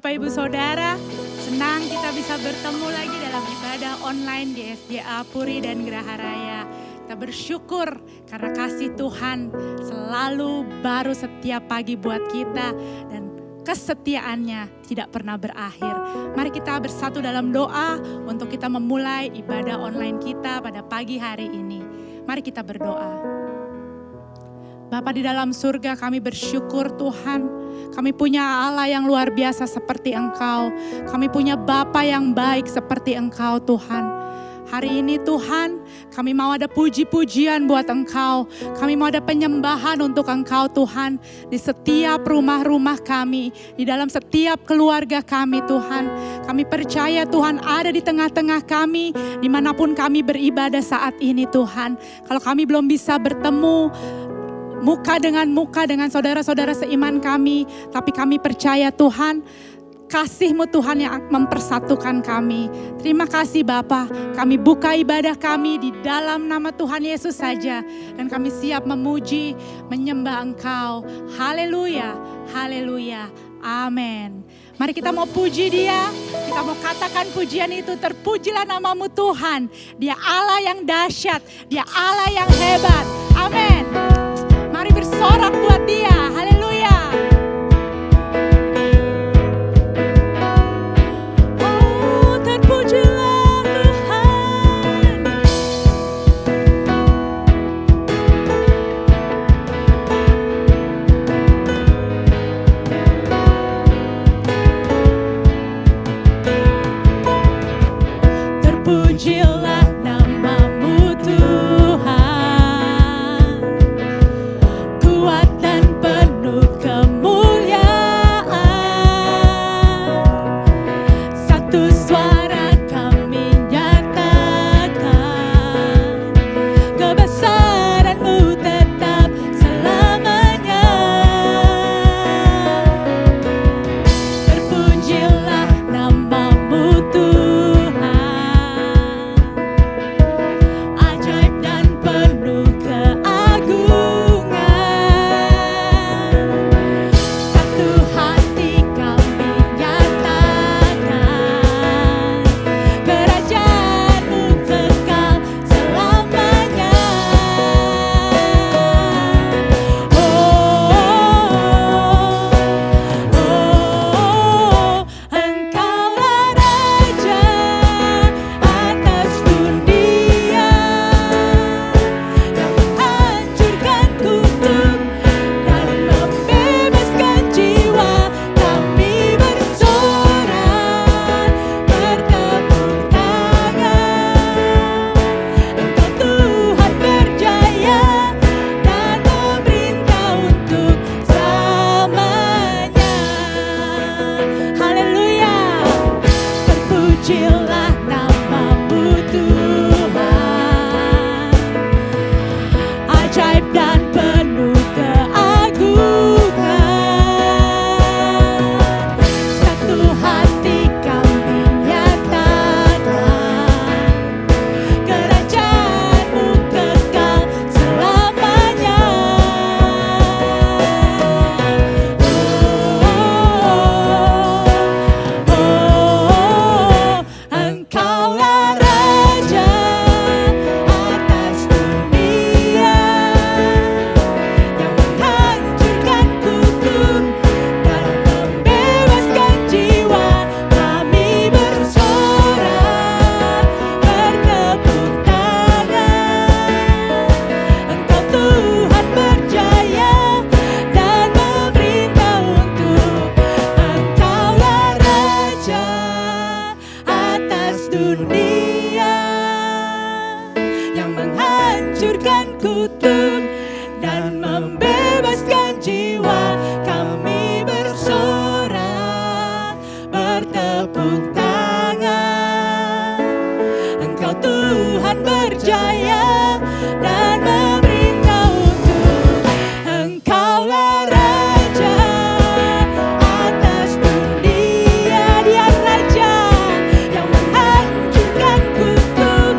Bapak Ibu Saudara, senang kita bisa bertemu lagi dalam ibadah online di SDA Puri dan Geraha Raya. Kita bersyukur karena kasih Tuhan selalu baru setiap pagi buat kita dan kesetiaannya tidak pernah berakhir. Mari kita bersatu dalam doa untuk kita memulai ibadah online kita pada pagi hari ini. Mari kita berdoa. Bapa di dalam surga, kami bersyukur Tuhan, kami punya Allah yang luar biasa seperti Engkau. Kami punya Bapa yang baik seperti Engkau Tuhan. Hari ini Tuhan, kami mau ada puji-pujian buat Engkau. Kami mau ada penyembahan untuk Engkau Tuhan. Di setiap rumah-rumah kami, di dalam setiap keluarga kami Tuhan. Kami percaya Tuhan ada di tengah-tengah kami, dimanapun kami beribadah saat ini Tuhan. Kalau kami belum bisa bertemu muka dengan saudara-saudara seiman kami, tapi kami percaya Tuhan, kasih-Mu Tuhan yang mempersatukan kami. Terima kasih Bapa, kami buka ibadah kami di dalam nama Tuhan Yesus saja, dan kami siap memuji, menyembah Engkau. Haleluya, haleluya, amin. Mari kita mau puji Dia, kita mau katakan pujian itu, terpujilah nama-Mu Tuhan. Dia Allah yang dahsyat, Dia Allah yang hebat, amin. Mari bersorak buat Dia, haleluya. Oh, terpujilah Tuhan. Terpujilah nama-Mu Tuhan, kuat dan penuh kemuliaan. Satu suara kami nyatakan, kebesaran-Mu tetap selamanya. Terpujilah nama-Mu Tuhan, ajaib dan penuh keagungan. Satu hati kami nyatakan, kerajaan-Mu kekal selamanya. Engkaulah Raja atas dunia, yang menghancurkan kutub dan membebaskan jiwa. Kami bersorak, bertepuk tangan. Engkau Tuhan berjaya dan memerintah untuk selamanya. Haleluya, terpujilah nama-Mu Tuhan, ajaib dan penuh keagungan. Satu hati kami nyatakan, kerajaan-Mu kekal selamanya. Engkaulah Raja atas dunia, yang menghancurkan kutub dan membebaskan jiwa. Kami bersorak, bertepuk tangan. Engkau Tuhan berjaya dan memerintah untuk. Engkaulah Raja atas dunia, yang menghancurkan kutub dan membebaskan jiwa. Kami bersorak, bertepuk tangan. Engkau Tuhan berjaya dan memerintah untuk. Engkaulah Raja atas dunia, Dia Raja yang menghancurkan kutub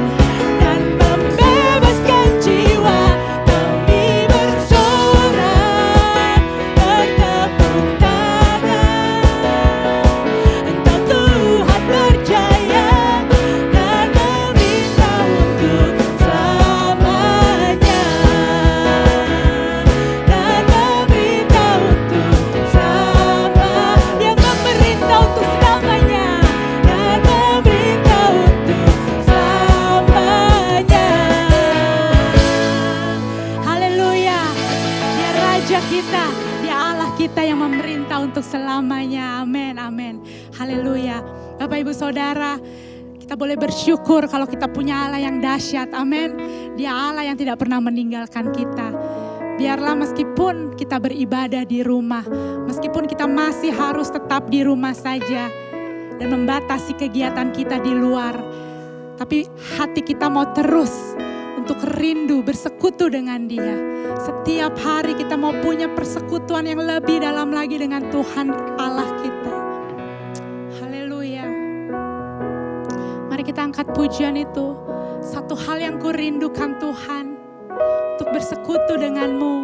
dan membebaskan jiwa. untuk selamanya. Amin, amin. Haleluya. Bapak Ibu Saudara, kita boleh bersyukur kalau kita punya Allah yang dahsyat. Amin. Dia Allah yang tidak pernah meninggalkan kita. Biarlah meskipun kita beribadah di rumah, meskipun kita masih harus tetap di rumah saja dan membatasi kegiatan kita di luar, tapi hati kita mau terus untuk rindu bersekutu dengan Dia. Setiap hari kita mau punya persekutuan yang lebih dalam lagi dengan Tuhan Allah kita. Haleluya. Mari kita angkat pujian itu. Satu hal yang kurindukan Tuhan, untuk bersekutu denganmu,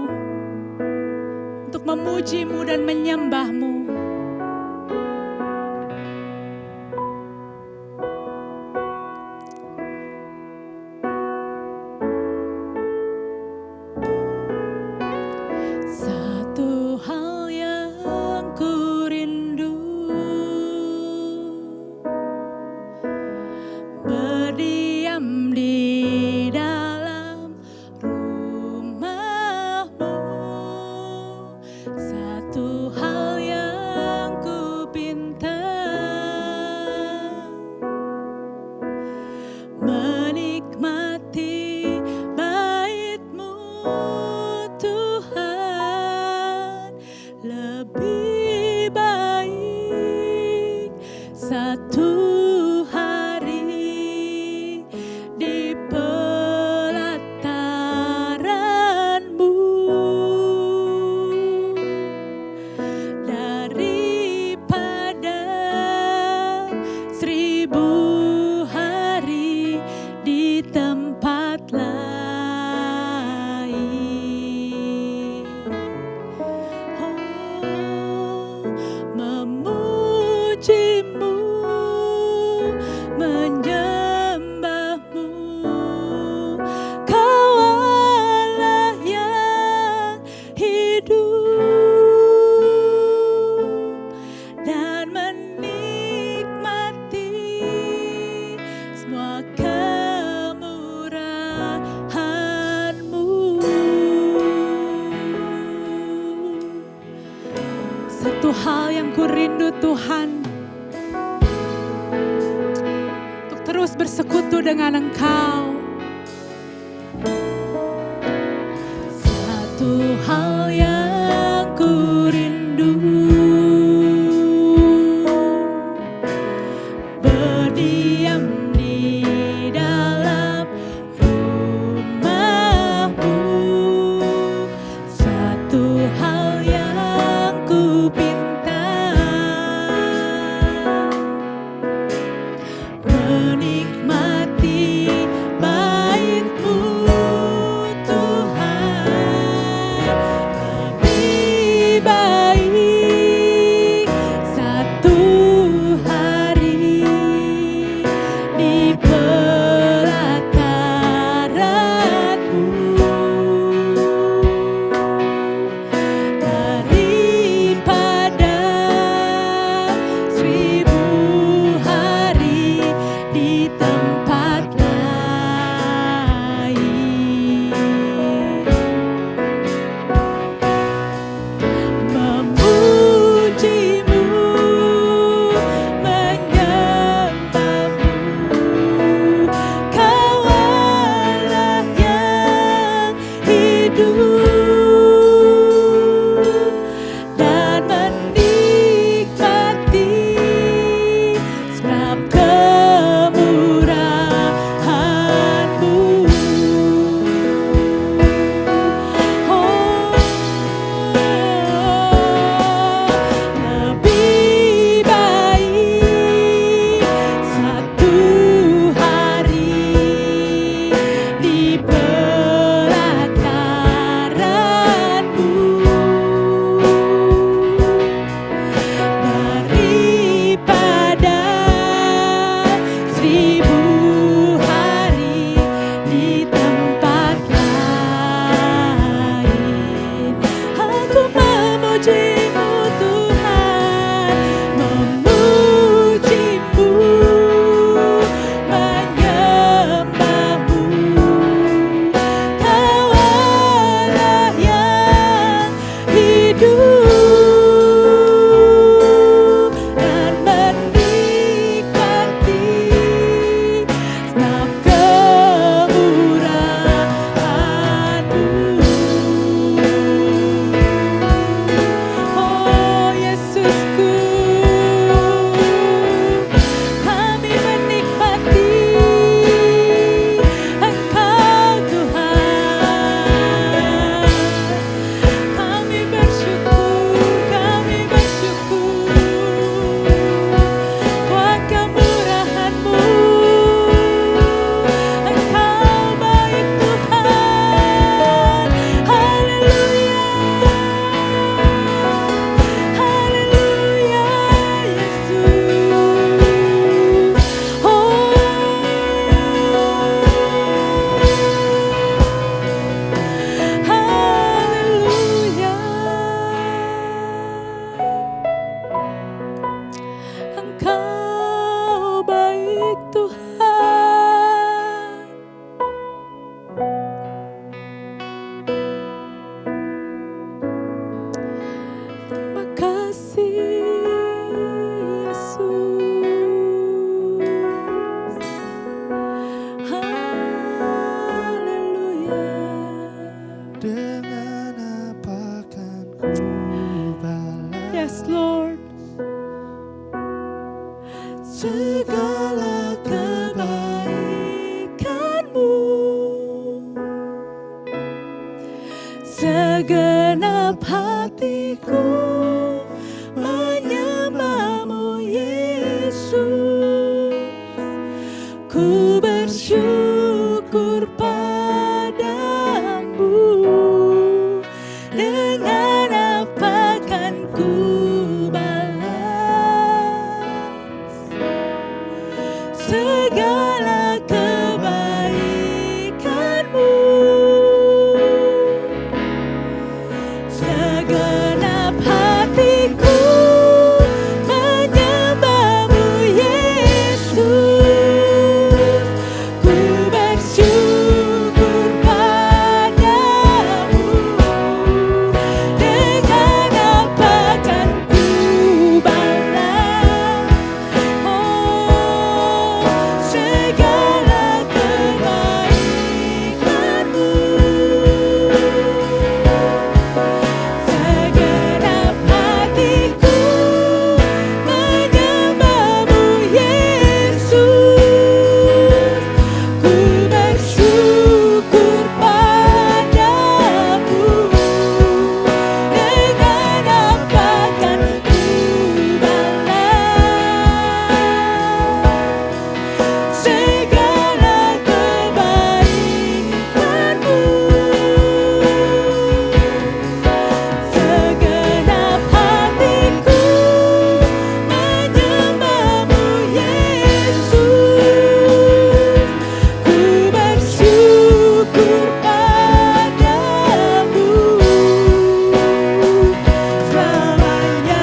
untuk memujimu dan menyembahmu. Satu hal yang kurindu, berdiam di dalam rumahmu. Satu hal yang kupinta, menikmati bait-Mu Tuhan. Lebih baik satu hari di pelataran-Mu daripada 1000 hari di tempat lain. Memuji-Mu, menyembah-Mu, Kau Allah yang hidup, dan menikmati semua kemurahan-Mu. Satu hal yang kurindu Tuhan, untuk terus bersekutu dengan Engkau. Satu hal yang kurindu, berdiam di dalam rumah-Mu. Satu hal yang kupinta, menikmati bait-Mu Tuhan. Lebih baik satu hari di pelataran-Mu daripada 1000 hari di tempat lain. Memuji-Mu, menyembah-Mu, Kau Allah yang hidup, dan menikmati sebab kemurahan-Mu. Lebih baik satu hari di pelataran-Mu daripada 1000 hari di tempat lain. Aku memuji-Mu Tuhan, memuji-Mu, menyembah-Mu, Kau Allah yang hidup, Segenap hatiku menyembah-Mu Yesus. Ku bersyukur padamu. Dengan apa kan ku balas segala kebaikan-Mu. Segenap hatiku menyembah-Mu Yesus. Ku bersyukur padamu. Dengan apa kan ku balas segala kebaikan-Mu. Segenap hatiku menyembah-Mu Yesus. Ku bersyukur padamu. Dengan apa kan ku balas segala kebaikan-Mu. Segenap hatiku menyembah-Mu Yesus. Ku bersyukur padamu selamanya.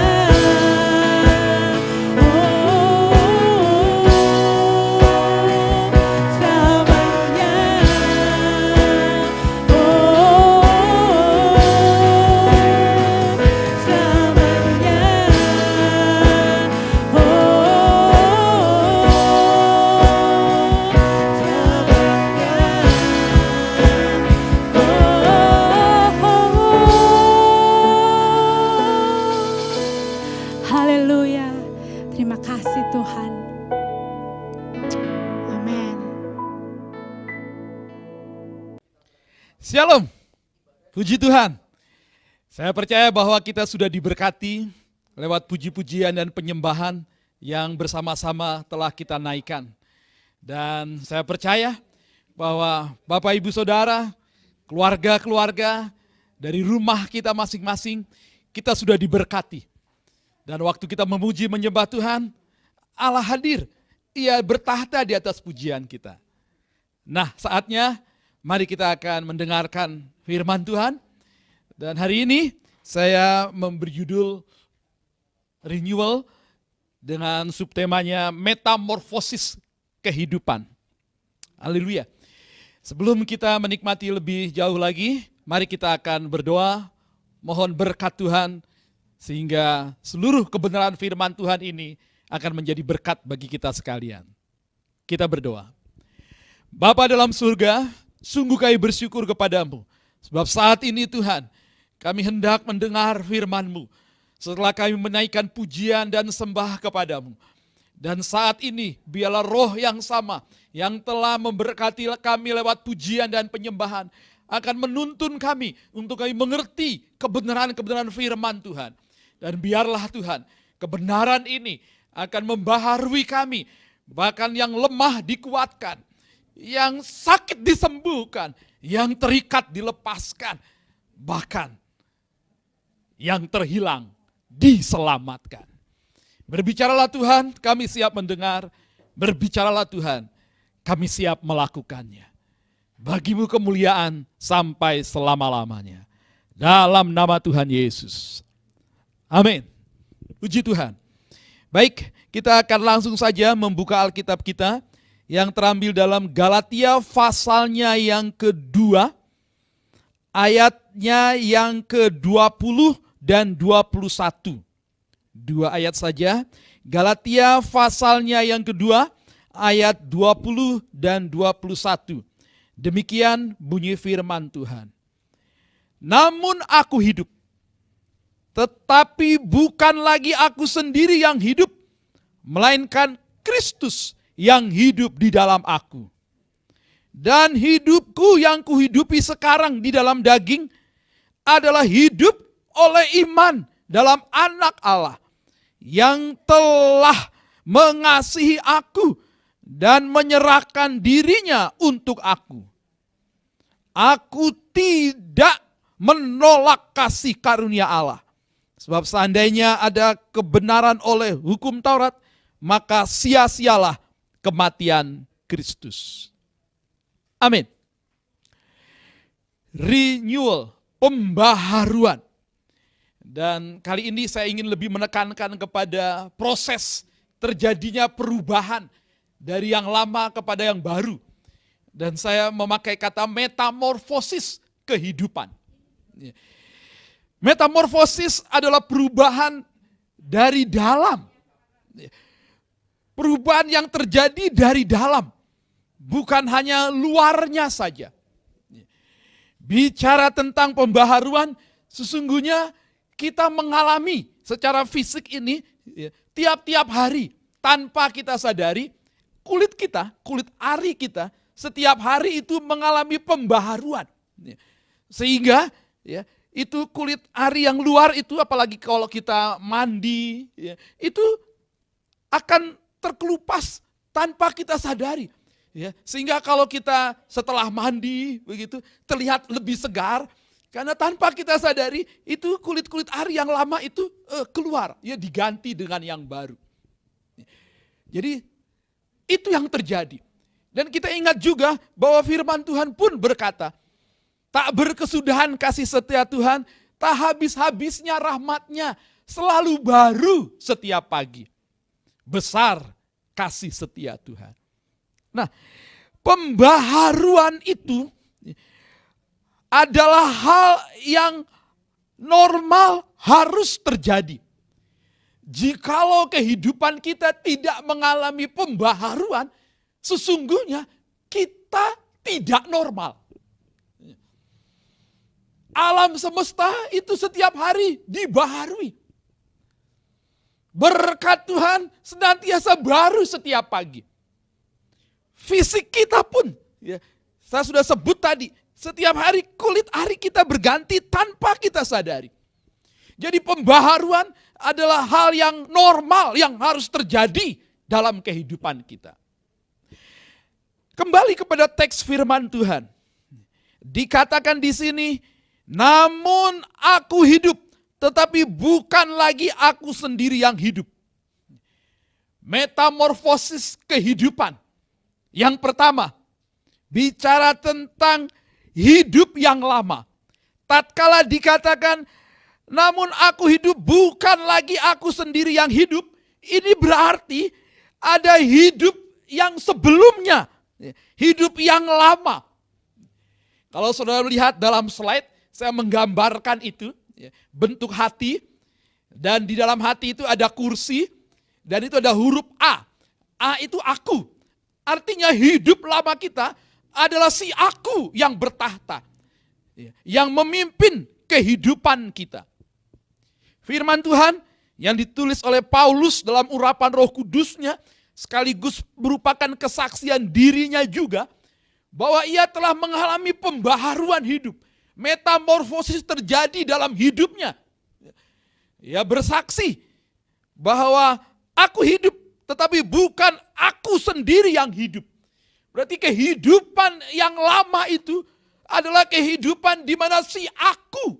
Haleluya. Terima kasih Tuhan. Amin. Shalom, puji Tuhan. Saya percaya bahwa kita sudah diberkati lewat puji-pujian dan penyembahan yang bersama-sama telah kita naikkan. Dan saya percaya bahwa Bapak Ibu Saudara, keluarga-keluarga dari rumah kita masing-masing, kita sudah diberkati. Dan waktu kita memuji menyembah Tuhan, Allah hadir, Ia bertahta di atas pujian kita. Nah, saatnya mari kita akan mendengarkan firman Tuhan. Dan hari ini saya memberi judul Renewal dengan subtemanya Metamorfosis Kehidupan. Haleluya. Sebelum kita menikmati lebih jauh lagi, mari kita akan berdoa, mohon berkat Tuhan, sehingga seluruh kebenaran firman Tuhan ini akan menjadi berkat bagi kita sekalian. Kita berdoa. Bapa dalam surga, sungguh kami bersyukur kepadamu. Sebab saat ini Tuhan, kami hendak mendengar firman-Mu. Setelah kami menaikkan pujian dan sembah kepadamu. Dan saat ini biarlah roh yang sama yang telah memberkati kami lewat pujian dan penyembahan akan menuntun kami untuk kami mengerti kebenaran-kebenaran firman Tuhan. Dan biarlah Tuhan, kebenaran ini akan membaharui kami, bahkan yang lemah dikuatkan, yang sakit disembuhkan, yang terikat dilepaskan, bahkan yang terhilang diselamatkan. Berbicaralah Tuhan, kami siap mendengar. Berbicaralah Tuhan, kami siap melakukannya. Bagimu kemuliaan sampai selama-lamanya. Dalam nama Tuhan Yesus. Amin. Puji Tuhan. Baik, kita akan langsung saja membuka Alkitab kita yang terambil dalam Galatia pasalnya yang kedua, ayatnya yang ke-20 dan 21. Dua ayat saja. Galatia pasalnya yang kedua, ayat 20 dan 21. Demikian bunyi firman Tuhan. Namun aku hidup, tetapi bukan lagi aku sendiri yang hidup, melainkan Kristus yang hidup di dalam aku. Dan hidupku yang kuhidupi sekarang di dalam daging adalah hidup oleh iman dalam Anak Allah yang telah mengasihi aku dan menyerahkan dirinya untuk aku. Aku tidak menolak kasih karunia Allah. Sebab seandainya ada kebenaran oleh hukum Taurat, maka sia-sialah kematian Kristus. Amin. Renewal, pembaharuan. Dan kali ini saya ingin lebih menekankan kepada proses terjadinya perubahan dari yang lama kepada yang baru. Dan saya memakai kata metamorfosis kehidupan. Metamorfosis adalah perubahan dari dalam. Perubahan yang terjadi dari dalam. Bukan hanya luarnya saja. Bicara tentang pembaharuan, sesungguhnya kita mengalami secara fisik ini tiap-tiap hari tanpa kita sadari, kulit kita, kulit ari kita setiap hari itu mengalami pembaharuan. Sehingga itu kulit ari yang luar itu, apalagi kalau kita mandi, itu akan terkelupas tanpa kita sadari. Sehingga kalau kita setelah mandi begitu terlihat lebih segar, karena tanpa kita sadari itu kulit-kulit ari yang lama itu keluar, diganti dengan yang baru. Jadi itu yang terjadi. Dan kita ingat juga bahwa firman Tuhan pun berkata, tak berkesudahan kasih setia Tuhan, tak habis-habisnya rahmatnya, selalu baru setiap pagi. Besar kasih setia Tuhan. Nah, pembaharuan itu adalah hal yang normal harus terjadi. Jikalau kehidupan kita tidak mengalami pembaharuan, sesungguhnya kita tidak normal. Alam semesta itu setiap hari dibaharui. Berkat Tuhan senantiasa baru setiap pagi. Fisik kita pun, saya sudah sebut tadi, setiap hari kulit ari kita berganti tanpa kita sadari. Jadi pembaharuan adalah hal yang normal yang harus terjadi dalam kehidupan kita. Kembali kepada teks firman Tuhan. Dikatakan di sini, namun aku hidup, tetapi bukan lagi aku sendiri yang hidup. Metamorfosis kehidupan. Yang pertama, bicara tentang hidup yang lama. Tatkala dikatakan, namun aku hidup bukan lagi aku sendiri yang hidup, ini berarti ada hidup yang sebelumnya, hidup yang lama. Kalau saudara lihat dalam slide, saya menggambarkan itu, bentuk hati, dan di dalam hati itu ada kursi, dan itu ada huruf A. A itu aku. Artinya hidup lama kita adalah si aku yang bertahta, yang memimpin kehidupan kita. Firman Tuhan yang ditulis oleh Paulus dalam urapan Roh Kudusnya, sekaligus merupakan kesaksian dirinya juga, bahwa ia telah mengalami pembaharuan hidup. Metamorfosis terjadi dalam hidupnya. Ia bersaksi bahwa aku hidup, tetapi bukan aku sendiri yang hidup. Berarti kehidupan yang lama itu adalah kehidupan di mana si aku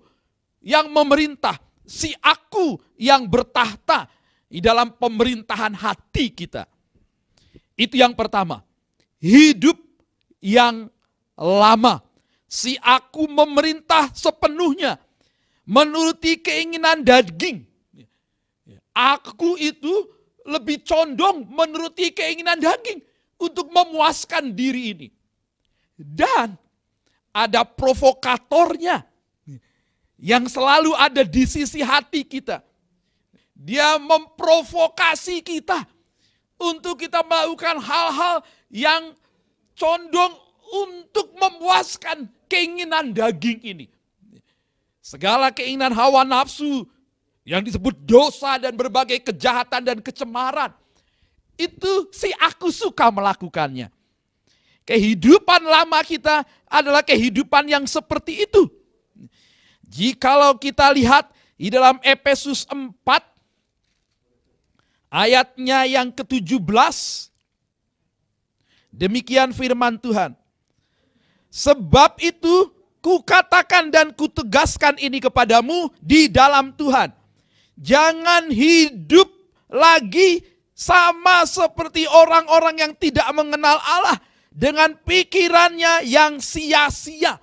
yang memerintah, si aku yang bertahta di dalam pemerintahan hati kita. Itu yang pertama. Hidup yang lama. Si aku memerintah sepenuhnya menuruti keinginan daging. Aku itu lebih condong menuruti keinginan daging untuk memuaskan diri ini. Dan ada provokatornya yang selalu ada di sisi hati kita. Dia memprovokasi kita untuk kita melakukan hal-hal yang condong untuk memuaskan keinginan daging ini. Segala keinginan hawa nafsu yang disebut dosa dan berbagai kejahatan dan kecemaran, itu si aku suka melakukannya. Kehidupan lama kita adalah kehidupan yang seperti itu. Jikalau kita lihat di dalam Efesus 4 ayatnya yang ke-17, demikian firman Tuhan. Sebab itu kukatakan dan kutegaskan ini kepadamu di dalam Tuhan. Jangan hidup lagi sama seperti orang-orang yang tidak mengenal Allah dengan pikirannya yang sia-sia.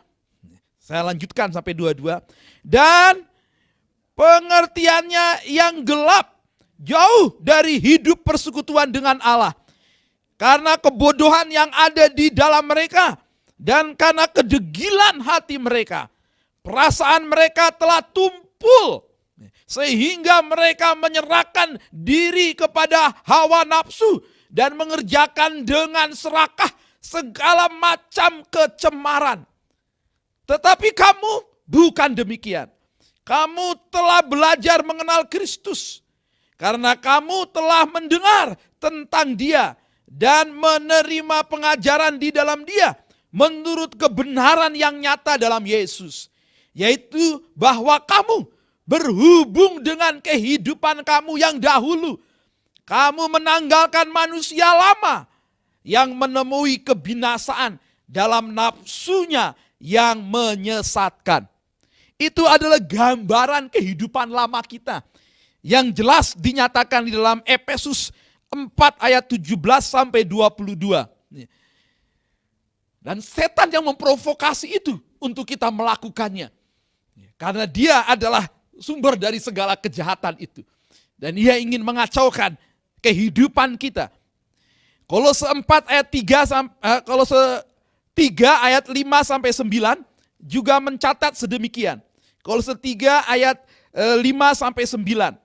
Saya lanjutkan sampai 22. Dan pengertiannya yang gelap, jauh dari hidup persekutuan dengan Allah. Karena kebodohan yang ada di dalam mereka dan karena kedegilan hati mereka, perasaan mereka telah tumpul sehingga mereka menyerahkan diri kepada hawa nafsu dan mengerjakan dengan serakah segala macam kecemaran. Tetapi kamu bukan demikian. Kamu telah belajar mengenal Kristus karena kamu telah mendengar tentang Dia dan menerima pengajaran di dalam Dia menurut kebenaran yang nyata dalam Yesus, yaitu bahwa kamu berhubung dengan kehidupan kamu yang dahulu. Kamu menanggalkan manusia lama yang menemui kebinasaan dalam nafsunya yang menyesatkan. Itu adalah gambaran kehidupan lama kita yang jelas dinyatakan di dalam Efesus 4 ayat 17 sampai 22. Dan setan yang memprovokasi itu untuk kita melakukannya. Karena dia adalah sumber dari segala kejahatan itu. Dan dia ingin mengacaukan kehidupan kita. Kolose 4 ayat 3 Kolose 3 ayat 5 sampai 9 juga mencatat sedemikian. Kolose 3 ayat 5 sampai 9.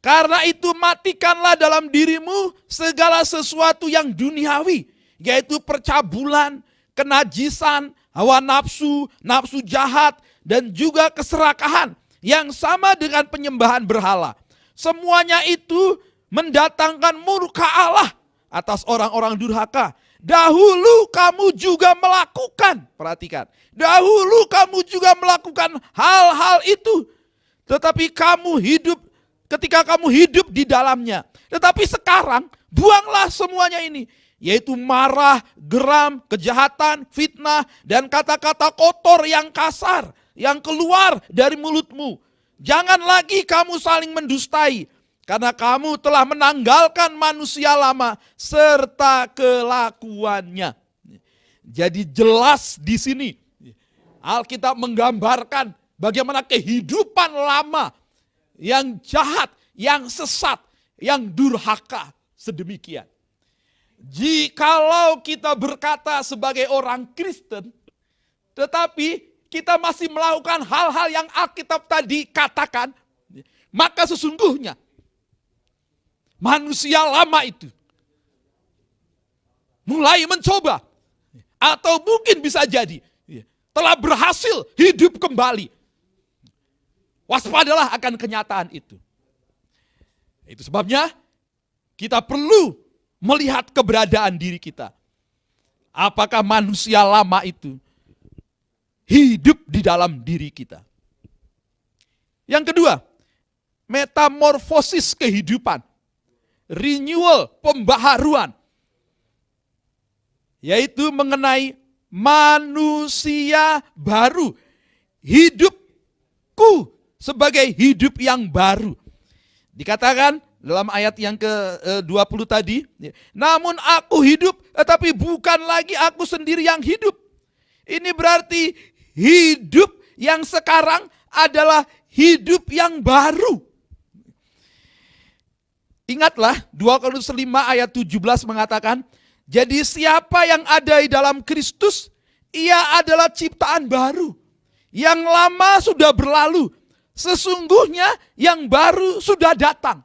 Karena itu matikanlah dalam dirimu segala sesuatu yang duniawi, yaitu percabulan, kenajisan, hawa nafsu, nafsu jahat, dan juga keserakahan yang sama dengan penyembahan berhala. Semuanya itu mendatangkan murka Allah atas orang-orang durhaka. Dahulu kamu juga melakukan, perhatikan, dahulu kamu juga melakukan hal-hal itu. Tetapi ketika kamu hidup di dalamnya. Tetapi sekarang buanglah semuanya ini, yaitu marah, geram, kejahatan, fitnah, dan kata-kata kotor yang kasar yang keluar dari mulutmu. Jangan lagi kamu saling mendustai, karena kamu telah menanggalkan manusia lama serta kelakuannya. Jadi jelas di sini Alkitab menggambarkan bagaimana kehidupan lama yang jahat, yang sesat, yang durhaka sedemikian. Jikalau kita berkata sebagai orang Kristen, tetapi kita masih melakukan hal-hal yang Alkitab tadi katakan, maka sesungguhnya manusia lama itu mulai mencoba, atau mungkin bisa jadi telah berhasil hidup kembali. Waspadalah akan kenyataan itu. Itu sebabnya kita perlu melihat keberadaan diri kita. Apakah manusia lama itu hidup di dalam diri kita? Yang kedua, metamorfosis kehidupan. Renewal, pembaharuan. Yaitu mengenai manusia baru. Hidupku sebagai hidup yang baru. Dikatakan dalam ayat yang ke-20 tadi, namun aku hidup, tetapi bukan lagi aku sendiri yang hidup. Ini berarti hidup yang sekarang adalah hidup yang baru. Ingatlah 2 Korintus 5 ayat 17 mengatakan, jadi siapa yang ada di dalam Kristus, ia adalah ciptaan baru. Yang lama sudah berlalu, sesungguhnya yang baru sudah datang.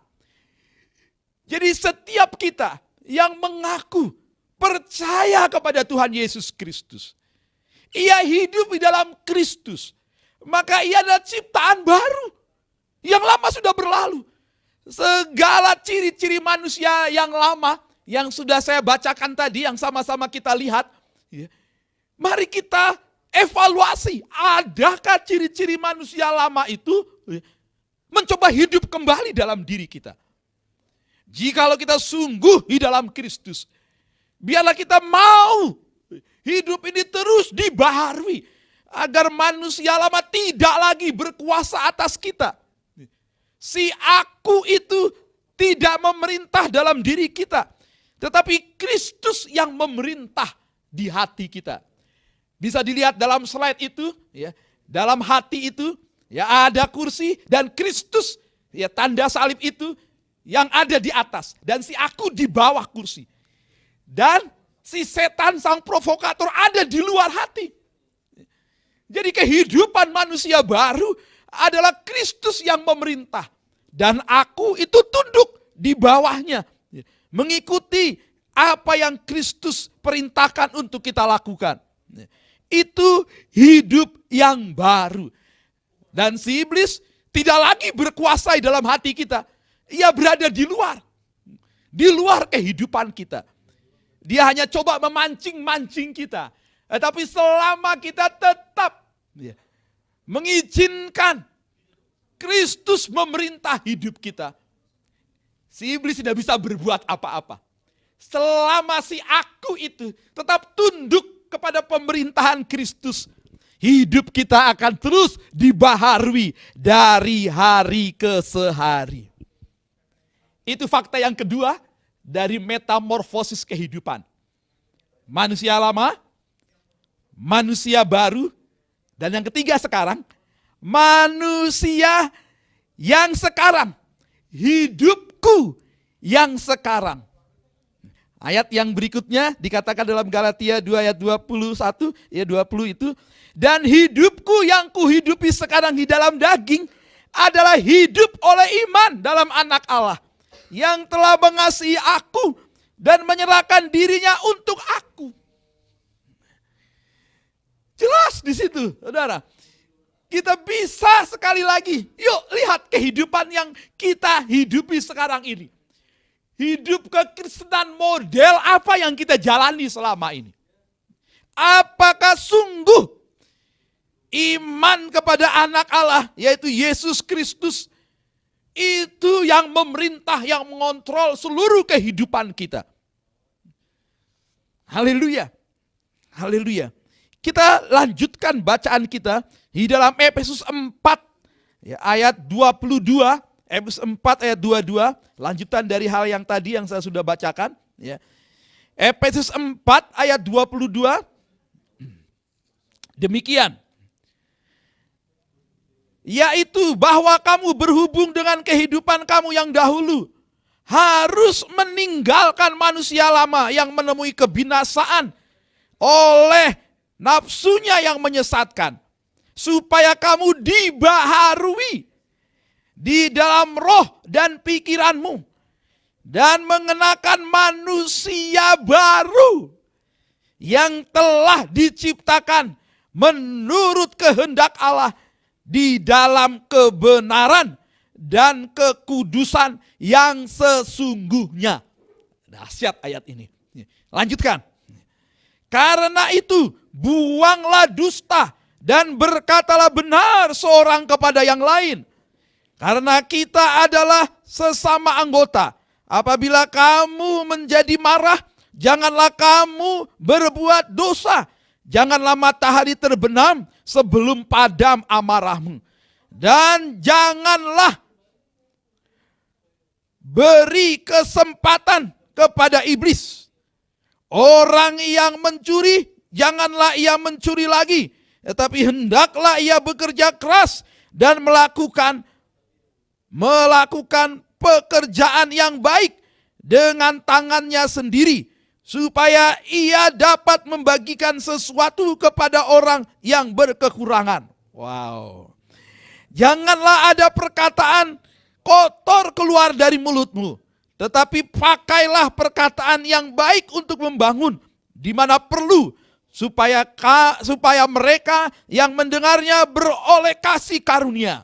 Jadi setiap kita yang mengaku percaya kepada Tuhan Yesus Kristus, ia hidup di dalam Kristus, maka ia adalah ciptaan baru. Yang lama sudah berlalu. Segala ciri-ciri manusia yang lama, yang sudah saya bacakan tadi, yang sama-sama kita lihat, mari kita evaluasi, adakah ciri-ciri manusia lama itu mencoba hidup kembali dalam diri kita. Jikalau kita sungguh di dalam Kristus, biarlah kita mau hidup ini terus dibaharui, agar manusia lama tidak lagi berkuasa atas kita. Si aku itu tidak memerintah dalam diri kita, tetapi Kristus yang memerintah di hati kita. Bisa dilihat dalam slide itu, ya, dalam hati itu, ya, ada kursi dan Kristus, ya, tanda salib itu yang ada di atas, dan si aku di bawah kursi. Dan si setan sang provokator ada di luar hati. Jadi kehidupan manusia baru adalah Kristus yang memerintah. Dan aku itu tunduk di bawahnya. Mengikuti apa yang Kristus perintahkan untuk kita lakukan. Itu hidup yang baru. Dan si iblis tidak lagi berkuasa dalam hati kita. Ia berada di luar. Di luar kehidupan kita. Dia hanya coba memancing-mancing kita. Tapi selama kita tetap mengizinkan Kristus memerintah hidup kita, si iblis tidak bisa berbuat apa-apa. Selama si aku itu tetap tunduk kepada pemerintahan Kristus, hidup kita akan terus dibaharui dari hari ke hari. Itu fakta yang kedua dari metamorfosis kehidupan. Manusia lama, manusia baru, dan yang ketiga sekarang, manusia yang sekarang. Hidupku yang sekarang. Ayat yang berikutnya dikatakan dalam Galatia 2 ayat 21, ya 20 itu. Dan hidupku yang kuhidupi sekarang di dalam daging adalah hidup oleh iman dalam anak Allah. Yang telah mengasihi aku dan menyerahkan dirinya untuk aku. Jelas di situ, saudara. Kita bisa sekali lagi, yuk lihat kehidupan yang kita hidupi sekarang ini. Hidup kekristenan model apa yang kita jalani selama ini. Apakah sungguh iman kepada anak Allah, yaitu Yesus Kristus, itu yang memerintah, yang mengontrol seluruh kehidupan kita. Haleluya. Haleluya. Kita lanjutkan bacaan kita di dalam Efesus 4 ya, ayat 22, Efesus 4 ayat 22, lanjutan dari hal yang tadi yang saya sudah bacakan. Ya. Efesus 4 ayat 22, demikian. Yaitu bahwa kamu berhubung dengan kehidupan kamu yang dahulu, harus meninggalkan manusia lama yang menemui kebinasaan oleh nafsunya yang menyesatkan, supaya kamu dibaharui di dalam roh dan pikiranmu, dan mengenakan manusia baru yang telah diciptakan menurut kehendak Allah di dalam kebenaran dan kekudusan yang sesungguhnya. Dahsyat ayat ini. Lanjutkan. Karena itu, buanglah dusta dan berkatalah benar seorang kepada yang lain. Karena kita adalah sesama anggota. Apabila kamu menjadi marah, janganlah kamu berbuat dosa. Janganlah matahari terbenam sebelum padam amarahmu. Dan janganlah beri kesempatan kepada iblis. Orang yang mencuri, janganlah ia mencuri lagi. Tetapi hendaklah ia bekerja keras dan melakukan pekerjaan yang baik dengan tangannya sendiri, supaya ia dapat membagikan sesuatu kepada orang yang berkekurangan. Wow. Janganlah ada perkataan kotor keluar dari mulutmu, tetapi pakailah perkataan yang baik untuk membangun di mana perlu, supaya mereka yang mendengarnya beroleh kasih karunia.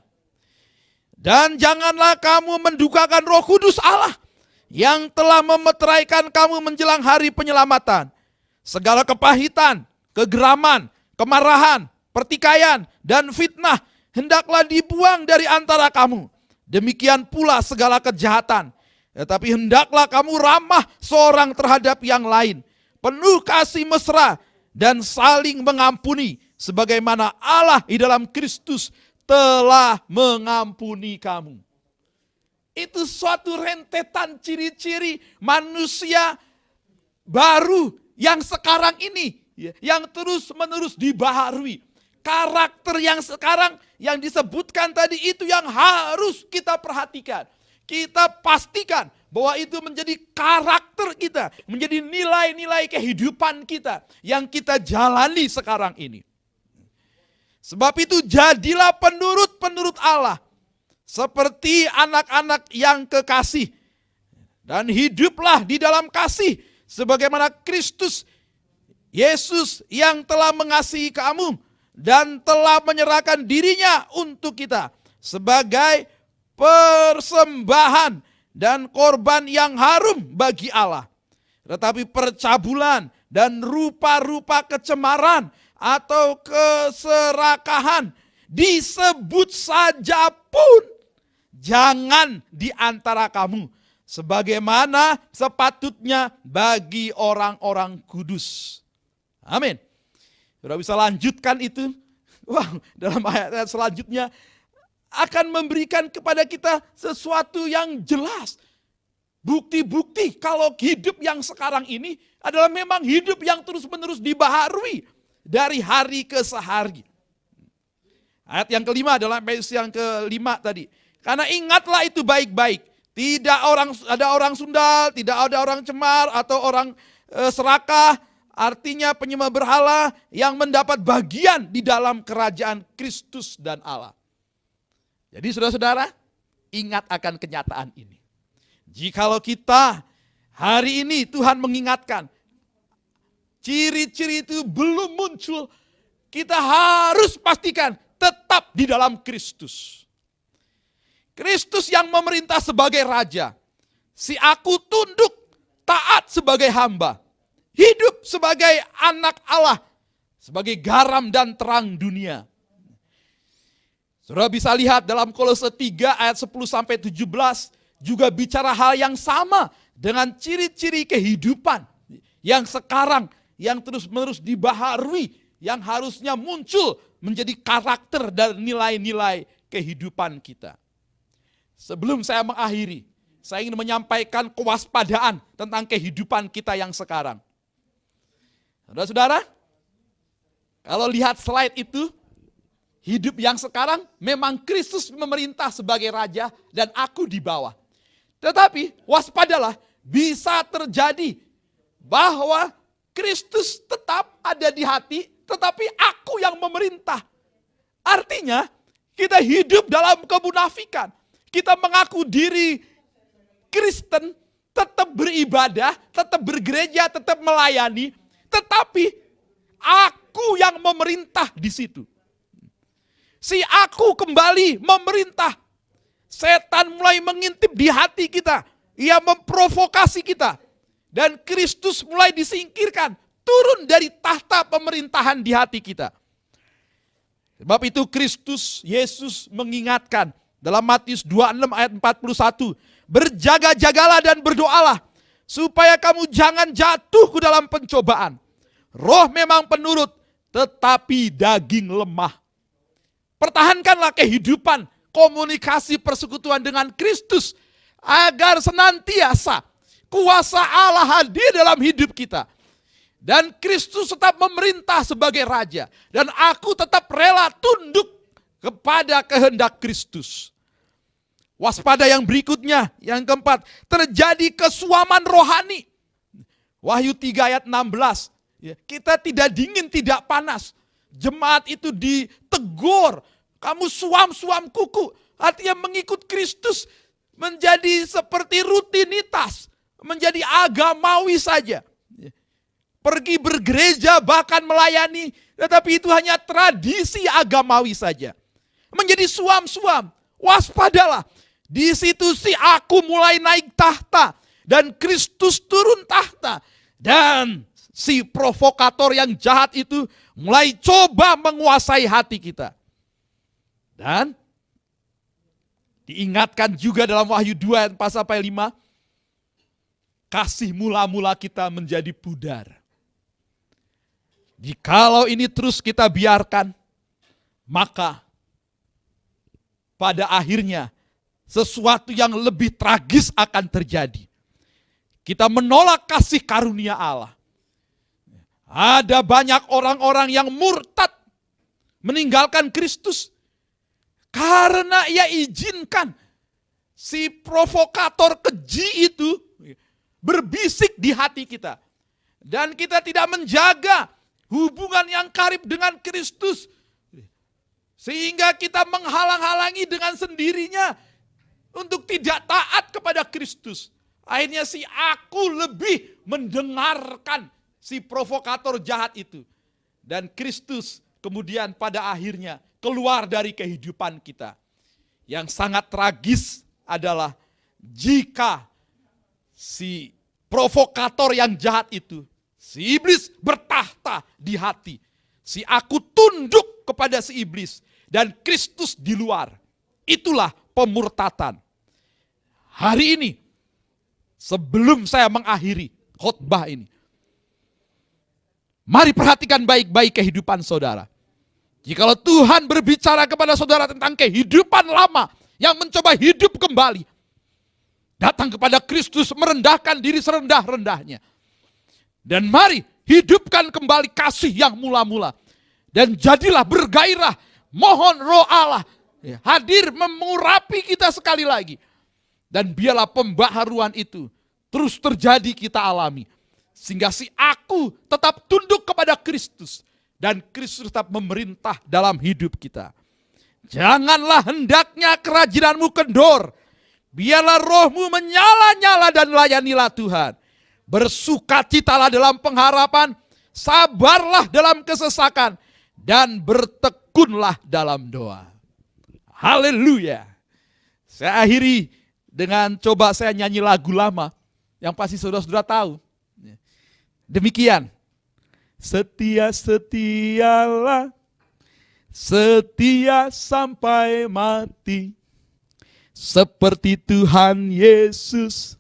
Dan janganlah kamu mendukakan Roh Kudus Allah yang telah memeteraikan kamu menjelang hari penyelamatan. Segala kepahitan, kegeraman, kemarahan, pertikaian, dan fitnah hendaklah dibuang dari antara kamu. Demikian pula segala kejahatan. Tetapi hendaklah kamu ramah seorang terhadap yang lain, penuh kasih mesra dan saling mengampuni, sebagaimana Allah di dalam Kristus telah mengampuni kamu. Itu suatu rentetan ciri-ciri manusia baru yang sekarang ini, yang terus-menerus dibaharui. Karakter yang sekarang yang disebutkan tadi itu yang harus kita perhatikan. Kita pastikan bahwa itu menjadi karakter kita, menjadi nilai-nilai kehidupan kita yang kita jalani sekarang ini. Sebab itu jadilah penurut-penurut Allah, seperti anak-anak yang kekasih, dan hiduplah di dalam kasih, sebagaimana Kristus Yesus yang telah mengasihi kamu dan telah menyerahkan dirinya untuk kita sebagai persembahan dan korban yang harum bagi Allah. Tetapi percabulan dan rupa-rupa kecemaran atau keserakahan disebut saja pun jangan di antara kamu, sebagaimana sepatutnya bagi orang-orang kudus. Amin. Sudah bisa lanjutkan itu. Wow, dalam ayat selanjutnya akan memberikan kepada kita sesuatu yang jelas. Bukti-bukti kalau hidup yang sekarang ini adalah memang hidup yang terus-menerus dibaharui dari hari ke sehari. Ayat yang kelima adalah ayat yang kelima tadi. Karena ingatlah itu baik-baik. Tidak ada orang sundal, tidak ada orang cemar atau orang serakah. Artinya penyembah berhala yang mendapat bagian di dalam kerajaan Kristus dan Allah. Jadi saudara-saudara, ingat akan kenyataan ini. Jikalau kita hari ini Tuhan mengingatkan, ciri-ciri itu belum muncul, kita harus pastikan tetap di dalam Kristus. Kristus yang memerintah sebagai raja. Si aku tunduk, taat sebagai hamba. Hidup sebagai anak Allah, sebagai garam dan terang dunia. Saudara bisa lihat dalam Kolose 3 ayat 10-17 juga bicara hal yang sama dengan ciri-ciri kehidupan yang sekarang yang terus-menerus dibaharui, yang harusnya muncul menjadi karakter dan nilai-nilai kehidupan kita. Sebelum saya mengakhiri, saya ingin menyampaikan kewaspadaan tentang kehidupan kita yang sekarang. Saudara-saudara, kalau lihat slide itu, hidup yang sekarang memang Kristus memerintah sebagai raja dan aku di bawah. Tetapi waspadalah, bisa terjadi bahwa Kristus tetap ada di hati, tetapi aku yang memerintah. Artinya kita hidup dalam kemunafikan. Kita mengaku diri Kristen, tetap beribadah, tetap bergereja, tetap melayani, tetapi aku yang memerintah di situ. Si aku kembali memerintah. Setan mulai mengintip di hati kita. Ia memprovokasi kita. Dan Kristus mulai disingkirkan. Turun dari tahta pemerintahan di hati kita. Sebab itu Kristus Yesus mengingatkan. Dalam Matius 26 ayat 41. Berjaga-jagalah dan berdoalah. Supaya kamu jangan jatuh ke dalam pencobaan. Roh memang penurut, tetapi daging lemah. Pertahankanlah kehidupan, komunikasi persekutuan dengan Kristus. Agar senantiasa kuasa Allah hadir dalam hidup kita. Dan Kristus tetap memerintah sebagai raja. Dan aku tetap rela tunduk kepada kehendak Kristus. Waspada yang berikutnya, yang keempat, terjadi kesuaman rohani. Wahyu 3 ayat 16. Kita tidak dingin, tidak panas. Jemaat itu ditegur. Kamu suam-suam kuku. Artinya mengikut Kristus menjadi seperti rutinitas. Menjadi agamawi saja. Pergi bergereja bahkan melayani. Tetapi itu hanya tradisi agamawi saja. Menjadi suam-suam. Waspadalah. Di situ si aku mulai naik tahta. Dan Kristus turun tahta. Dan si provokator yang jahat itu mulai coba menguasai hati kita. Dan diingatkan juga dalam Wahyu 2 ayat 4 sampai 5, kasih mula-mula kita menjadi pudar. Jikalau ini terus kita biarkan, maka pada akhirnya sesuatu yang lebih tragis akan terjadi. Kita menolak kasih karunia Allah. Ada banyak orang-orang yang murtad meninggalkan Kristus karena ia izinkan si provokator keji itu berbisik di hati kita. Dan kita tidak menjaga hubungan yang karib dengan Kristus. Sehingga kita menghalang-halangi dengan sendirinya untuk tidak taat kepada Kristus. Akhirnya si aku lebih mendengarkan si provokator jahat itu. Dan Kristus kemudian pada akhirnya keluar dari kehidupan kita. Yang sangat tragis adalah jika si provokator yang jahat itu, si iblis bertahta di hati. Si aku tunduk kepada si iblis dan Kristus di luar. Itulah pemurtatan. Hari ini, sebelum saya mengakhiri khotbah ini, mari perhatikan baik-baik kehidupan saudara. Jikalau Tuhan berbicara kepada saudara tentang kehidupan lama yang mencoba hidup kembali, datang kepada Kristus merendahkan diri serendah-rendahnya. Dan mari hidupkan kembali kasih yang mula-mula. Dan jadilah bergairah, mohon roh Allah hadir mengurapi kita sekali lagi. Dan biarlah pembaharuan itu terus terjadi kita alami. Sehingga si aku tetap tunduk kepada Kristus. Dan Kristus tetap memerintah dalam hidup kita. Janganlah hendaknya kerajinanmu kendor. Biarlah rohmu menyala-nyala dan layanilah Tuhan. Bersukacitalah dalam pengharapan, sabarlah dalam kesesakan, dan bertekunlah dalam doa. Haleluya. Saya akhiri dengan coba saya nyanyi lagu lama yang pasti saudara-saudara tahu. Demikian. Setia-setialah, setia sampai mati. Seperti Tuhan Yesus,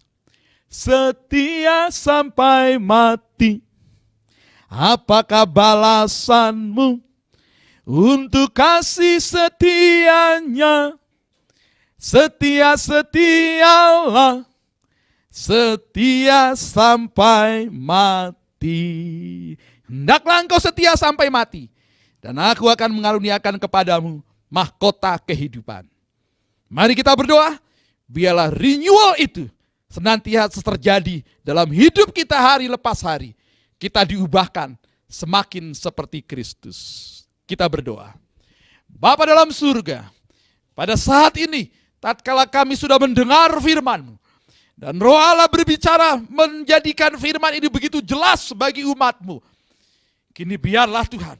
setia sampai mati. Apakah balasanmu untuk kasih setianya? Setia-setialah, setia sampai mati. Hendaklah engkau setia sampai mati, dan aku akan mengaruniakan kepadamu mahkota kehidupan. Mari kita berdoa, biarlah renewal itu senantiasa terjadi dalam hidup kita hari lepas hari. Kita diubahkan semakin seperti Kristus. Kita berdoa. Bapa dalam surga, pada saat ini, tatkala kami sudah mendengar firman-Mu, dan Roh Allah berbicara menjadikan firman ini begitu jelas bagi umat-Mu. Kini biarlah Tuhan,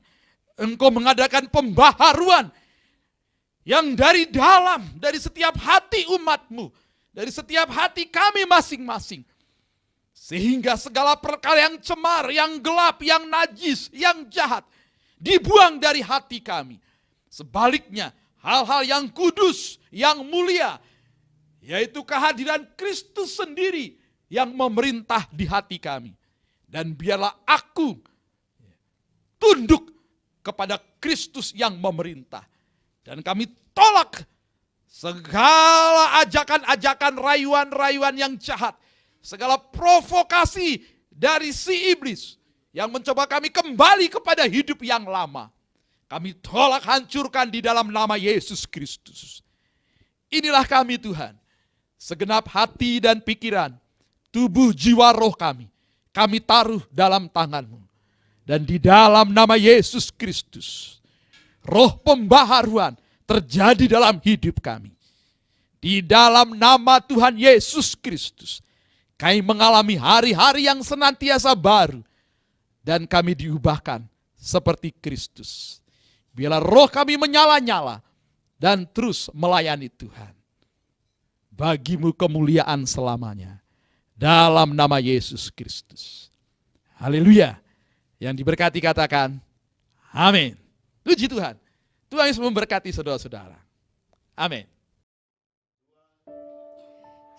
Engkau mengadakan pembaharuan yang dari dalam, dari setiap hati umat-Mu, dari setiap hati kami masing-masing. Sehingga segala perkara yang cemar, yang gelap, yang najis, yang jahat, dibuang dari hati kami. Sebaliknya, hal-hal yang kudus, yang mulia, yaitu kehadiran Kristus sendiri yang memerintah di hati kami. Dan biarlah aku tunduk kepada Kristus yang memerintah. Dan kami tolak segala ajakan-ajakan, rayuan-rayuan yang jahat, segala provokasi dari si iblis yang mencoba kami kembali kepada hidup yang lama. Kami tolak, hancurkan di dalam nama Yesus Kristus. Inilah kami Tuhan, segenap hati dan pikiran, tubuh, jiwa, roh kami taruh dalam tangan-Mu. Dan di dalam nama Yesus Kristus, roh pembaharuan terjadi dalam hidup kami. Di dalam nama Tuhan Yesus Kristus, kami mengalami hari-hari yang senantiasa baru. Dan kami diubahkan seperti Kristus. Biarlah roh kami menyala-nyala dan terus melayani Tuhan. Bagi-Mu kemuliaan selamanya. Dalam nama Yesus Kristus. Haleluya. Yang diberkati katakan, amin. Puji Tuhan. Tuhan Yesus memberkati saudara-saudara. Amin.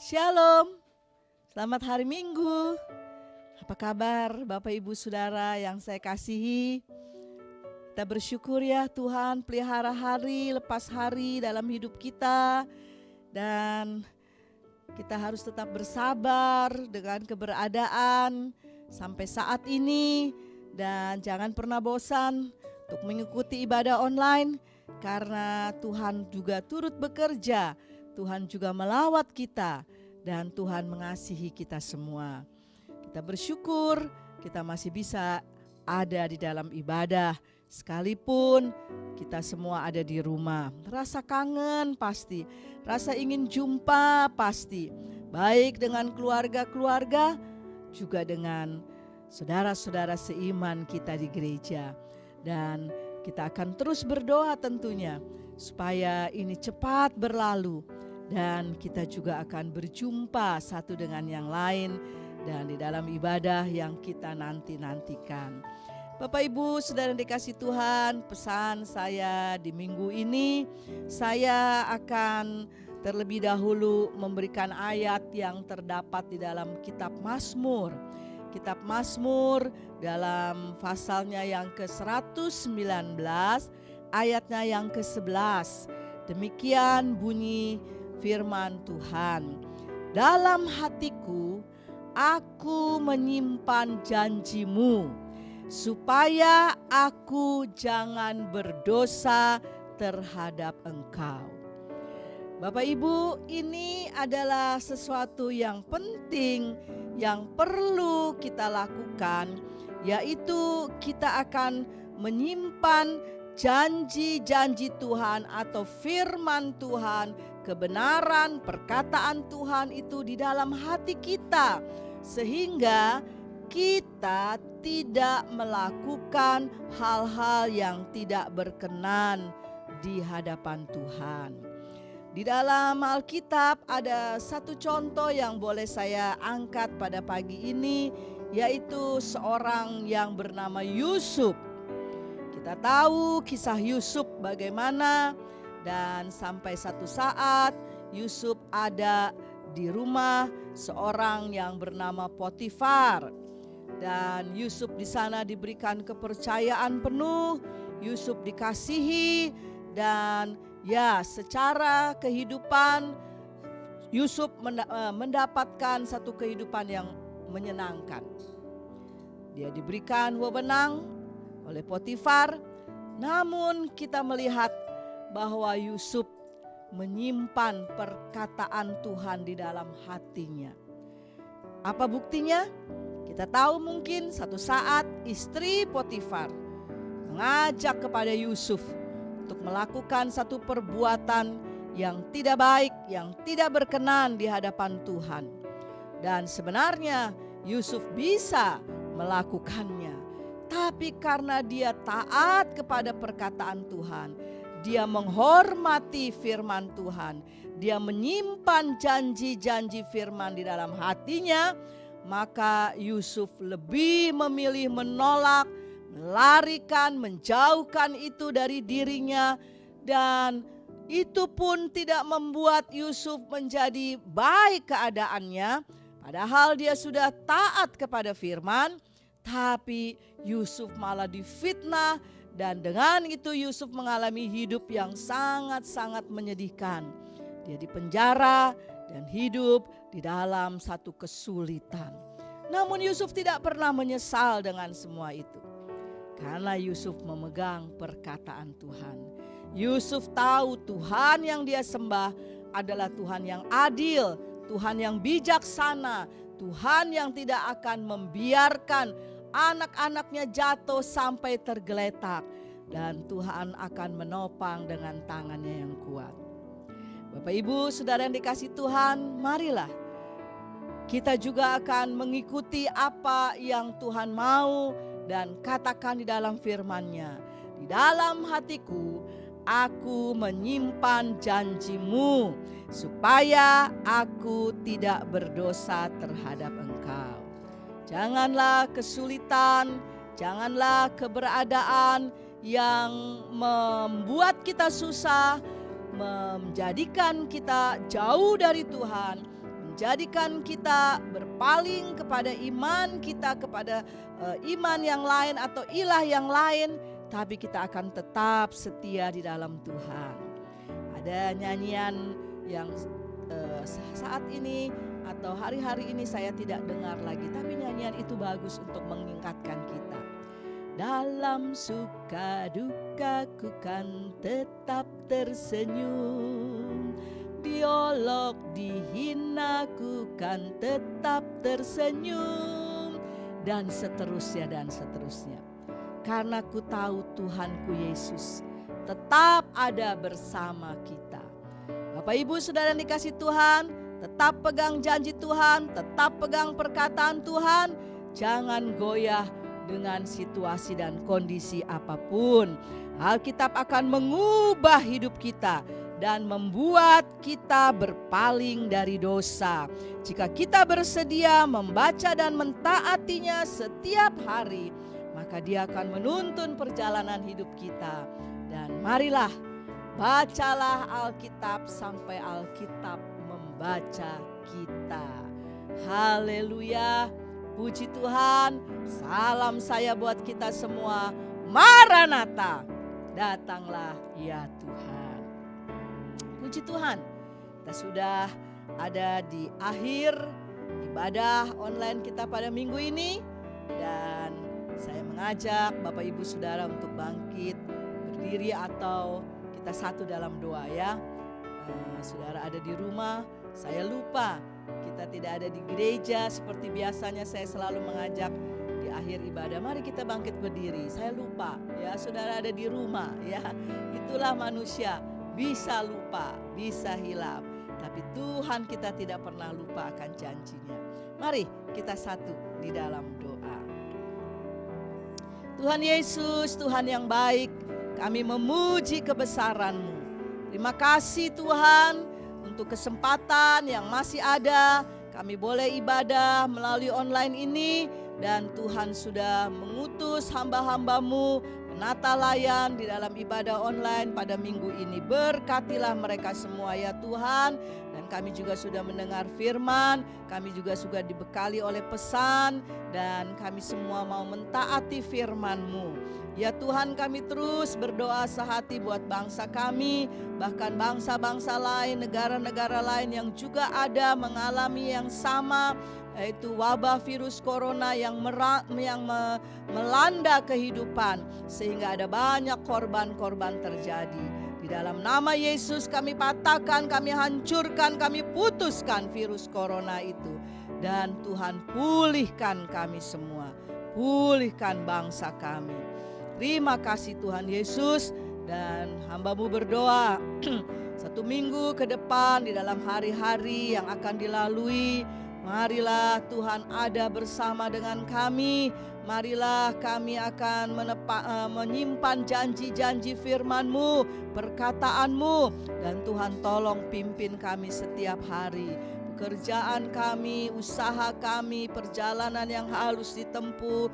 Shalom, selamat hari Minggu. Apa kabar Bapak Ibu Saudara yang saya kasihi? Kita bersyukur ya Tuhan pelihara hari lepas hari dalam hidup kita. Dan kita harus tetap bersabar dengan keberadaan sampai saat ini. Dan jangan pernah bosan untuk mengikuti ibadah online. Karena Tuhan juga turut bekerja. Tuhan juga melawat kita dan Tuhan mengasihi kita semua. Kita bersyukur kita masih bisa ada di dalam ibadah sekalipun kita semua ada di rumah. Rasa kangen pasti, rasa ingin jumpa pasti. Baik dengan keluarga-keluarga juga dengan saudara-saudara seiman kita di gereja. Dan kita akan terus berdoa tentunya supaya ini cepat berlalu dan kita juga akan berjumpa satu dengan yang lain dan di dalam ibadah yang kita nantikan. Bapak Ibu Saudara yang dikasih Tuhan, pesan saya di minggu ini saya akan terlebih dahulu memberikan ayat yang terdapat di dalam kitab Mazmur. Kitab Mazmur dalam pasalnya yang ke-119 ayatnya yang ke-11. Demikian bunyi firman Tuhan. Dalam hatiku aku menyimpan janjimu supaya aku jangan berdosa terhadap engkau. Bapak Ibu, ini adalah sesuatu yang penting yang perlu kita lakukan, yaitu kita akan menyimpan janji-janji Tuhan atau firman Tuhan, kebenaran perkataan Tuhan itu di dalam hati kita, sehingga kita tidak melakukan hal-hal yang tidak berkenan di hadapan Tuhan. Di dalam Alkitab ada satu contoh yang boleh saya angkat pada pagi ini, yaitu seorang yang bernama Yusuf. Kita tahu kisah Yusuf bagaimana, dan sampai satu saat Yusuf ada di rumah seorang yang bernama Potifar. Dan Yusuf di sana diberikan kepercayaan penuh, Yusuf dikasihi, dan ya secara kehidupan Yusuf mendapatkan satu kehidupan yang menyenangkan. Dia diberikan wewenang oleh Potifar, namun kita melihat bahwa Yusuf menyimpan perkataan Tuhan di dalam hatinya. Apa buktinya? Kita tahu mungkin satu saat istri Potifar mengajak kepada Yusuf untuk melakukan satu perbuatan yang tidak baik, yang tidak berkenan di hadapan Tuhan. Dan sebenarnya Yusuf bisa melakukannya, tapi karena dia taat kepada perkataan Tuhan, dia menghormati firman Tuhan, dia menyimpan janji-janji firman di dalam hatinya, maka Yusuf lebih memilih menolak, melarikan, menjauhkan itu dari dirinya. Dan itu pun tidak membuat Yusuf menjadi baik keadaannya, padahal dia sudah taat kepada firman. Tapi Yusuf malah difitnah, dan dengan itu Yusuf mengalami hidup yang sangat-sangat menyedihkan. Dia dipenjara dan hidup di dalam satu kesulitan. Namun Yusuf tidak pernah menyesal dengan semua itu, karena Yusuf memegang perkataan Tuhan. Yusuf tahu Tuhan yang dia sembah adalah Tuhan yang adil, Tuhan yang bijaksana, Tuhan yang tidak akan membiarkan anak-anaknya jatuh sampai tergeletak, dan Tuhan akan menopang dengan tangannya yang kuat. Bapak Ibu Saudara yang dikasih Tuhan, marilah kita juga akan mengikuti apa yang Tuhan mau dan katakan di dalam firman-Nya. Di dalam hatiku aku menyimpan janjimu supaya aku tidak berdosa terhadap engkau. Janganlah kesulitan, janganlah keberadaan yang membuat kita susah, menjadikan kita jauh dari Tuhan, menjadikan kita berpaling kepada iman kita, kepada iman yang lain atau ilah yang lain, tapi kita akan tetap setia di dalam Tuhan. Ada nyanyian yang saat ini atau hari-hari ini saya tidak dengar lagi, tapi nyanyian itu bagus untuk mengingatkan kita. Dalam suka dukaku kan tetap tersenyum, diolok dihinaku kan tetap tersenyum, dan seterusnya dan seterusnya. Karena ku tahu Tuhanku Yesus tetap ada bersama kita. Bapak Ibu Saudara yang dikasih Tuhan, tetap pegang janji Tuhan, tetap pegang perkataan Tuhan. Jangan goyah dengan situasi dan kondisi apapun. Alkitab akan mengubah hidup kita dan membuat kita berpaling dari dosa. Jika kita bersedia membaca dan mentaatinya setiap hari, maka Dia akan menuntun perjalanan hidup kita. Dan marilah bacalah Alkitab sampai Alkitab membaca kita. Haleluya, puji Tuhan. Salam saya buat kita semua. Maranatha, datanglah ya Tuhan. Puji Tuhan, kita sudah ada di akhir ibadah online kita pada minggu ini. Dan saya mengajak Bapak Ibu Saudara untuk bangkit berdiri atau kita satu dalam doa ya. Saudara ada di rumah, saya lupa kita tidak ada di gereja seperti biasanya saya selalu mengajak di akhir ibadah. Mari kita bangkit berdiri. Saya lupa ya, saudara ada di rumah ya. Itulah manusia, bisa lupa, bisa hilaf. Tapi Tuhan kita tidak pernah lupa akan janjinya. Mari kita satu di dalam doa. Tuhan Yesus, Tuhan yang baik, kami memuji kebesaran-Mu. Terima kasih Tuhan untuk kesempatan yang masih ada. Kami boleh ibadah melalui online ini. Dan Tuhan sudah mengutus hamba-hamba-Mu menata layan di dalam ibadah online pada minggu ini. Berkatilah mereka semua ya Tuhan. Dan kami juga sudah mendengar firman. Kami juga sudah dibekali oleh pesan. Dan kami semua mau mentaati firman-Mu. Ya Tuhan, kami terus berdoa sehati buat bangsa kami, bahkan bangsa-bangsa lain, negara-negara lain yang juga ada mengalami yang sama, yaitu wabah virus corona yang melanda kehidupan, sehingga ada banyak korban-korban terjadi. Di dalam nama Yesus kami patahkan, kami hancurkan, kami putuskan virus corona itu. Dan Tuhan pulihkan kami semua, pulihkan bangsa kami. Terima kasih Tuhan Yesus. Dan hamba-Mu berdoa 1 minggu ke depan di dalam hari-hari yang akan dilalui, marilah Tuhan ada bersama dengan kami. Marilah kami akan menyimpan janji-janji firman-Mu, perkataan-Mu. Dan Tuhan tolong pimpin kami setiap hari. Pekerjaan kami, usaha kami, perjalanan yang harus ditempuh,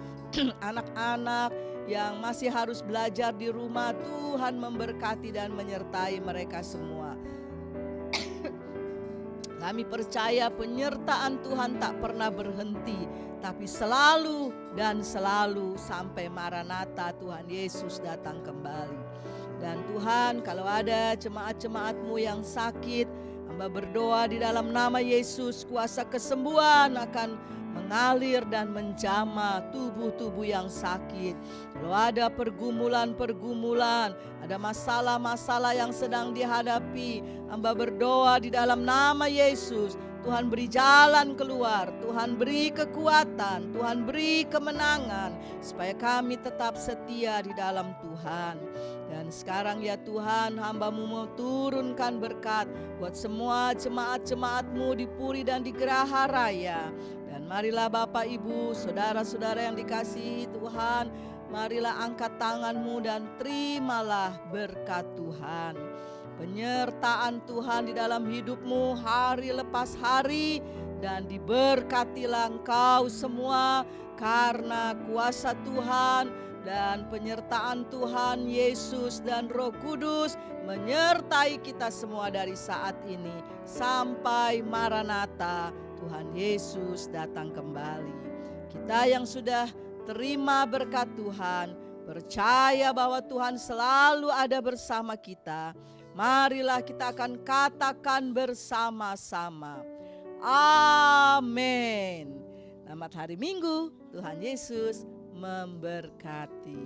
anak-anak yang masih harus belajar di rumah, Tuhan memberkati dan menyertai mereka semua. Kami percaya penyertaan Tuhan tak pernah berhenti, tapi selalu dan selalu sampai Maranatha Tuhan Yesus datang kembali. Dan Tuhan, kalau ada jemaat-jemaat-Mu yang sakit, hamba berdoa di dalam nama Yesus, kuasa kesembuhan akan mengalir dan menjamah tubuh-tubuh yang sakit. Kalau ada pergumulan-pergumulan, ada masalah-masalah yang sedang dihadapi, hamba berdoa di dalam nama Yesus, Tuhan beri jalan keluar, Tuhan beri kekuatan, Tuhan beri kemenangan, supaya kami tetap setia di dalam Tuhan. Dan sekarang ya Tuhan, hamba-Mu mau turunkan berkat buat semua jemaat-jemaat-Mu di Puri dan di Geraha Raya. Dan marilah Bapak Ibu, saudara-saudara yang dikasihi Tuhan, marilah angkat tanganmu dan terimalah berkat Tuhan. Penyertaan Tuhan di dalam hidupmu hari lepas hari, dan diberkatilah engkau semua karena kuasa Tuhan dan penyertaan Tuhan Yesus dan Roh Kudus menyertai kita semua dari saat ini sampai Maranatha, Tuhan Yesus datang kembali. Kita yang sudah terima berkat Tuhan, percaya bahwa Tuhan selalu ada bersama kita, marilah kita akan katakan bersama-sama, amin. Selamat hari Minggu, Tuhan Yesus memberkati.